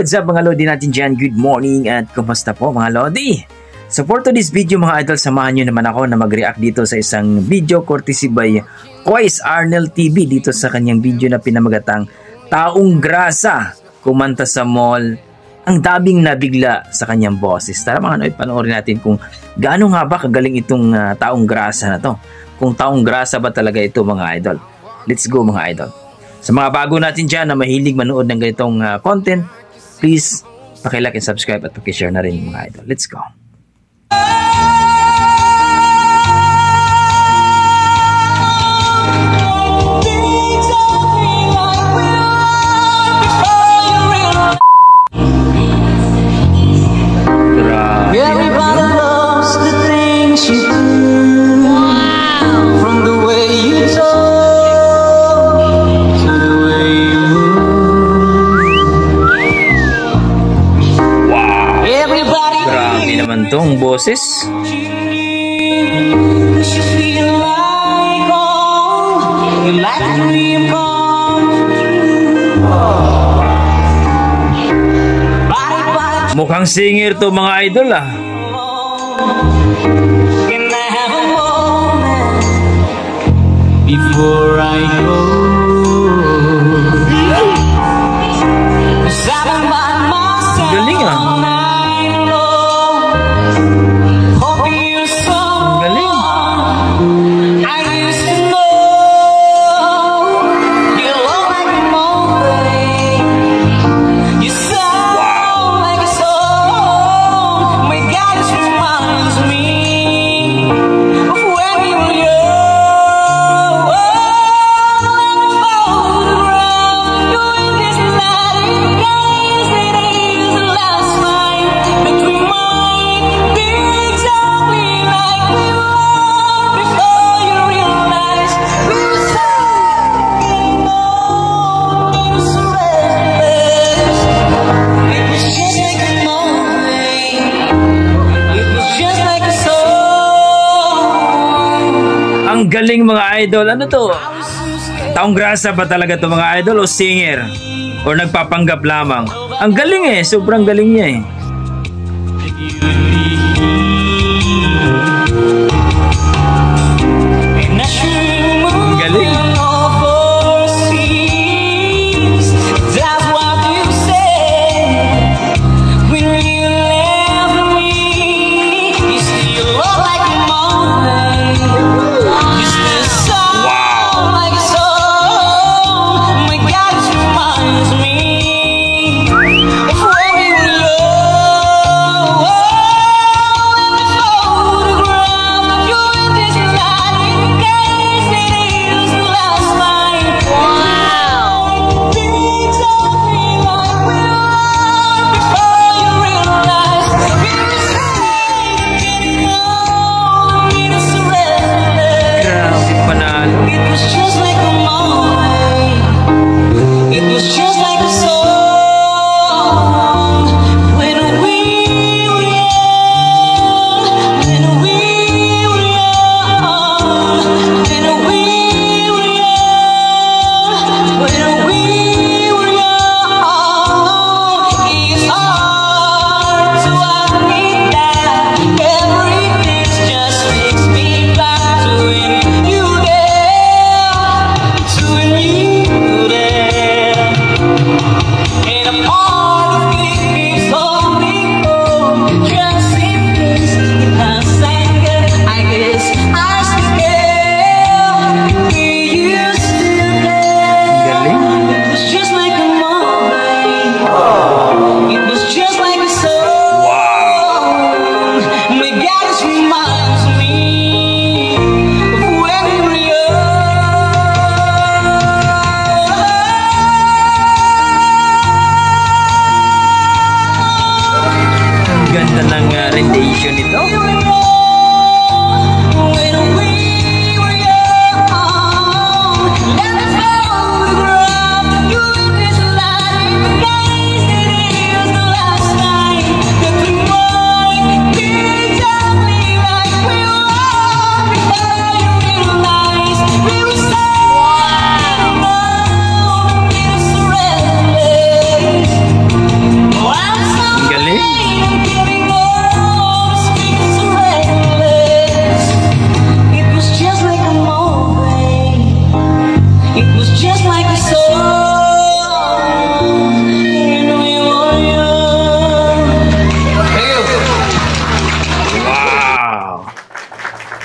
what's up mga Lodi natin dyan? Good morning at kumusta po mga Lodi? So for today's video mga idol, samahan nyo naman ako na mag-react dito sa isang video courtesy by Kois Arnel TV dito sa kanyang video na pinamagatang Taong Grasa, kumanta sa mall, ang dabing nabigla sa kanyang boses. Tara mga Noy, panoorin natin kung gaano nga ba kagaling itong Taong Grasa na to. Kung Taong Grasa ba talaga ito mga idol. Let's go mga idol. Sa mga bago natin dyan na mahilig manood ng ganitong content, please paki-like and subscribe at paki-share na rin mga idol. Let's go. Everybody loves the things you do. From the way you talk to the way you move. Wow! Everybody Grabe naman tong boses. you feel like home, like a dream come true. Mukhang singer to mga idol ah. Can I have a moment before I go? 'Cause I've been by myself Galing ah. all night long. Hope you're Galing. someone I used to know. You look like a moment. You sound like a song. My God, this reminds me of when we were young. Like a photograph doing this night. Guys, it is the last night that we might be exactly like we were before you realize we were so getting old and so restless. It was just like a moment. It was just like a song. Ang galing mga idol. Ano to? Taong Grasa ba talaga to mga idol o singer? O nagpapanggap lamang? Ang galing eh. Sobrang galing niya eh. And I should move Galing. overseas. That's what you said when you left me. You still look like a moment. You still sound like a song. My God, it reminds me of when we were young.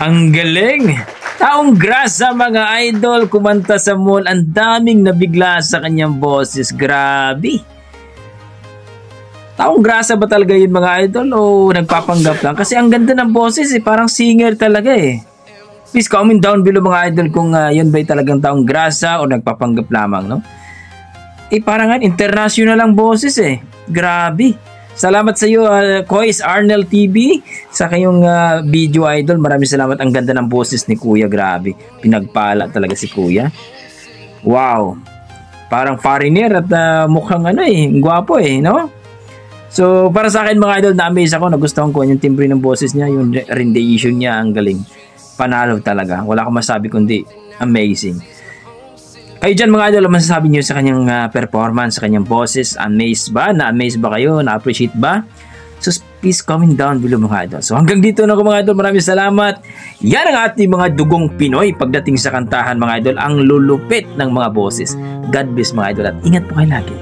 Ang galing! Taong Grasa mga idol, kumanta sa mall. Ang daming nabigla sa kanyang boses. Grabe! Taong Grasa ba talaga yun mga idol o nagpapanggap lang? Kasi ang ganda ng boses eh, parang singer talaga eh. Please comment down below mga idol kung yun ba'y talagang Taong Grasa o nagpapanggap lamang, no? Eh parang international ang boses eh. Grabe! Salamat sa iyo, Kois Arnel TV, sa kayong video idol. Maraming salamat. Ang ganda ng boses ni Kuya. Grabe. Pinagpala talaga si Kuya. Wow. Parang foreigner at mukhang gwapo eh, no? So, para sa akin mga idol, na-amaze ako. Nagustuhan ko yung timbre ng boses niya. Yung rendition niya, ang galing. Panalo talaga. Wala akong masabi kundi amazing. Kayo dyan mga idol, ano masasabi nyo sa kanyang performance, sa kanyang boses? Amazed ba? Na-amaze ba kayo? Na-appreciate ba? So please comment down below mga idol. So hanggang dito na ako mga idol. Maraming salamat. Yan ang ating mga dugong Pinoy pagdating sa kantahan mga idol. Ang lulupit ng mga boses. God bless mga idol at ingat po kayo lagi.